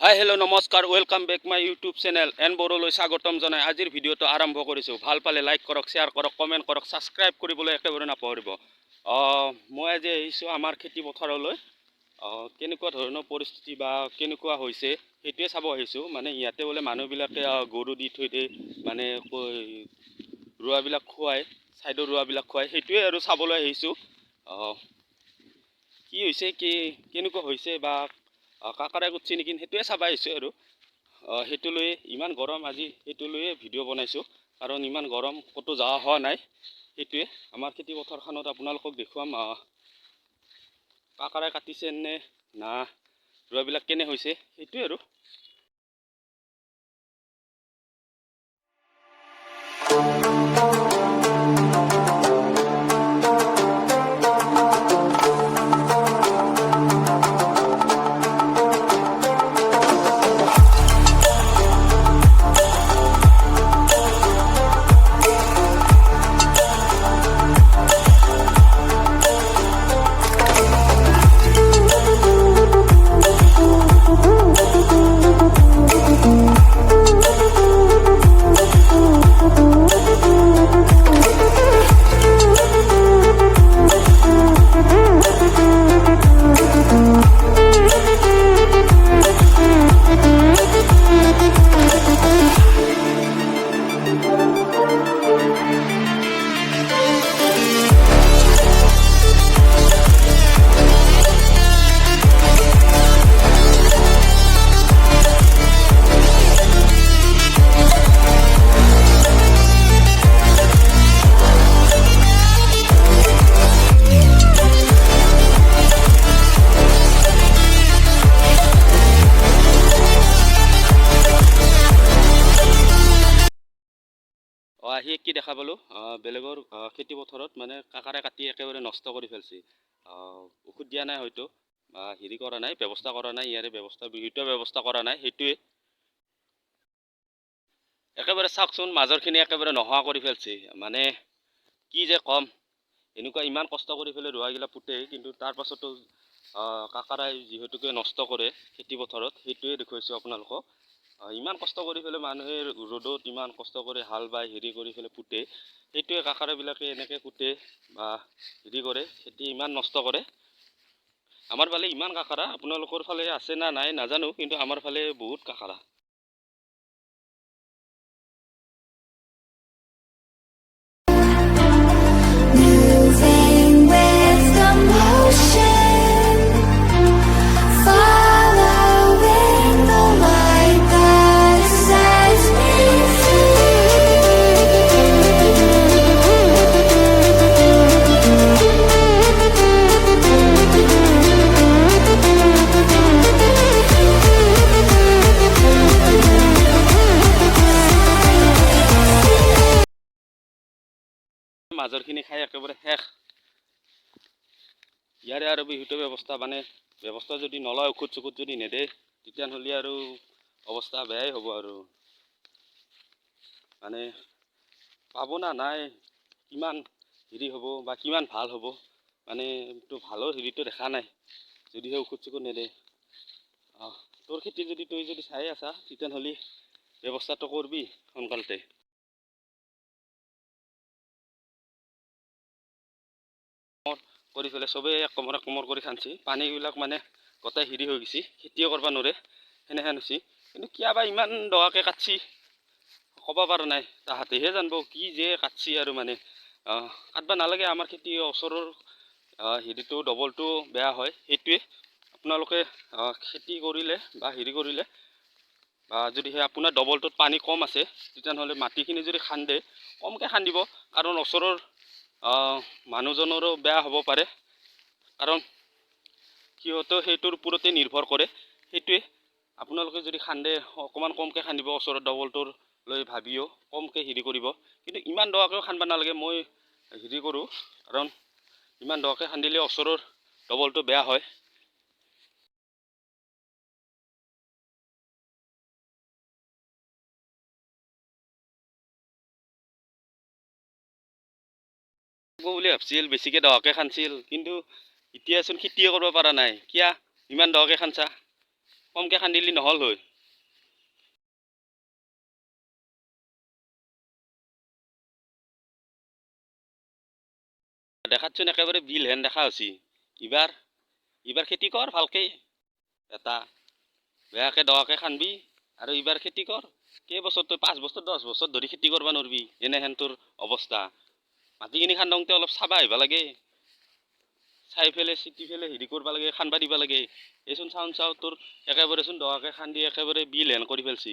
হাই hello' নমস্কাৰ welcome back my YouTube channel এন বড়োলৈ স্বাগতম জনাই আজিৰ ভিডিঅ'টো আৰম্ভ কৰিছোঁ। ভাল পালে লাইক কৰক, শ্বেয়াৰ কৰক, কমেণ্ট কৰক, ছাবস্ক্ৰাইব কৰিবলৈ একেবাৰে নাপাহৰিব। মই আজি আহিছোঁ আমাৰ খেতি পথাৰলৈ। কেনেকুৱা ধৰণৰ পৰিস্থিতি বা কেনেকুৱা হৈছে সেইটোৱে চাব আহিছোঁ। মানে ইয়াতে বোলে মানুহবিলাকে গৰু দি থৈ দিয়ে, মানে ৰোৱাবিলাক খুৱাই, ছাইডৰ ৰোৱাবিলাক খুৱাই, সেইটোৱে আৰু চাবলৈ আহিছোঁ। কি হৈছে, কেনেকুৱা হৈছে বা কাকাৰে কুটছি নেকি সেইটোৱে চাব আহিছোঁ আৰু সেইটো লৈয়ে ইমান গৰম আজি, সেইটো লৈয়ে ভিডিঅ' বনাইছোঁ। কাৰণ ইমান গৰম, ক'তো যোৱা হোৱা নাই। সেইটোৱে আমাৰ খেতি পথাৰখনত আপোনালোকক দেখুৱাম কাকাৰে কাটিছে নে না ৰোৱাবিলাক কেনে হৈছে সেইটোৱে আৰু। আহি কি দেখা পালোঁ, বেলেগৰ খেতি পথাৰত মানে কাকাৰে কাটি একেবাৰে নষ্ট কৰি পেলাইছে। ঔষধ দিয়া নাই হয়তো, বা হেৰি কৰা নাই, ব্যৱস্থা কৰা নাই, ইয়াৰে ব্যৱস্থা বিহিত ব্যৱস্থা কৰা নাই। সেইটোৱে একেবাৰে চাওকচোন, মাজৰখিনি একেবাৰে নোহোৱা কৰি পেলাইছে। মানে কি যে ক'ম, এনেকুৱা ইমান কষ্ট কৰি পেলাই ৰোৱাগিলা পুতে, কিন্তু তাৰ পাছতো কাকাৰাই যিহেতুকে নষ্ট কৰে খেতি পথাৰত, সেইটোৱে দেখুৱাইছোঁ আপোনালোকক। ইমান কষ্ট কৰি পেলাই মানুহে ৰ'দত ইমান কষ্ট কৰি হাল বাই হেৰি কৰি পেলাই পুতে, সেইটোৱে কাকাৰাবিলাকে এনেকৈ পুতে বা হেৰি কৰে, খেতি ইমান নষ্ট কৰে। আমাৰ ফালে ইমান কাকাৰা, আপোনালোকৰ ফালে আছে না নাই নাজানো, কিন্তু আমাৰ ফালে বহুত কাকাৰা। মাজৰখিনি খাই একেবাৰে শেষ। ইয়াৰে আৰু বিহিত ব্যৱস্থা, মানে ব্যৱস্থা যদি নলয়, ঔষধ চকুত যদি নেদে, তেতিয়াহ'লে আৰু অৱস্থা বেয়াই হ'ব আৰু। মানে পাব না নাই, কিমান হেৰি হ'ব বা কিমান ভাল হ'ব, মানে এইটো ভালৰ হেৰিটো দেখা নাই যদিহে ঔষধ চকুত নেদে। তোৰ খেতি যদি তই যদি চাই আছা, তেতিয়াহ'লে ব্যৱস্থাটো কৰবি সোনকালতে। কৰি পেলাই চবেই এক কোমৰ কৰি খান্ছি, পানীবিলাক মানে গোটেই হেৰি হৈ গৈছে, খেতিও কৰিব নোৱাৰে, সেনেহেন হৈছে। কিন্তু কিয়াবা ইমান দৱাকৈ কাটছি ক'ব পৰা নাই, তাহাঁতেহে জানিব কি যে কাটছি আৰু। মানে কাটবা নালাগে, আমাৰ খেতি ওচৰৰ হেৰিটো ডবলটো বেয়া হয়। সেইটোৱে আপোনালোকে খেতি কৰিলে বা হেৰি কৰিলে, বা যদিহে আপোনাৰ ডবলটোত পানী কম আছে, তেতিয়াহ'লে মাটিখিনি যদি খান্দে, কমকৈ খান্দিব। কাৰণ ওচৰৰ মানুহজনৰো বেয়া হ'ব পাৰে, কাৰণ সিহঁতেও সেইটোৰ ওপৰতে নিৰ্ভৰ কৰে। সেইটোৱে আপোনালোকে যদি খান্দে, অকণমান কমকৈ খান্দিব, ওচৰত ডবলটোৰ লৈ ভাবিও কমকৈ হেৰি কৰিব। কিন্তু ইমান দৱাকৈও খান্দবা নালাগে, মই হেৰি কৰোঁ, কাৰণ ইমান দৱাকৈ খান্দিলে ওচৰৰ ডবলটো বেয়া হয়। বুলি ভাবছিল, বেছিকৈ দৱাকৈ খান্দিছিল, কিন্তু এতিয়াচোন খেতিয়ে কৰিব পৰা নাই। কিয়া ইমান দৱাকৈ খান্দছা? কমকৈ খান্দিলি নহ'ল হয়। দেখাতচোন একেবাৰে বিল হেন দেখা হৈছি। এইবাৰ খেতি কৰ ভালকে, এটা বেয়াকে দৱাকে খানবি আৰু এইবাৰ খেতি কৰ। কেইবছৰ তই 5 বছৰ 10 বছৰ ধৰি খেতি কৰবা নৰবি, এনেহেন তোৰ অৱস্থা। মাটিখিনি খান্দওঁতে অলপ চাবা আহিব লাগে, চাই ফেলে চিটি ফেলে হেৰি কৰবা লাগে, খানবা দিবা লাগে। এইচোন চাওঁ তোৰ একেবাৰেচোন দৱাকে খান্দি একেবাৰে বিল হেন কৰি ফেলছি।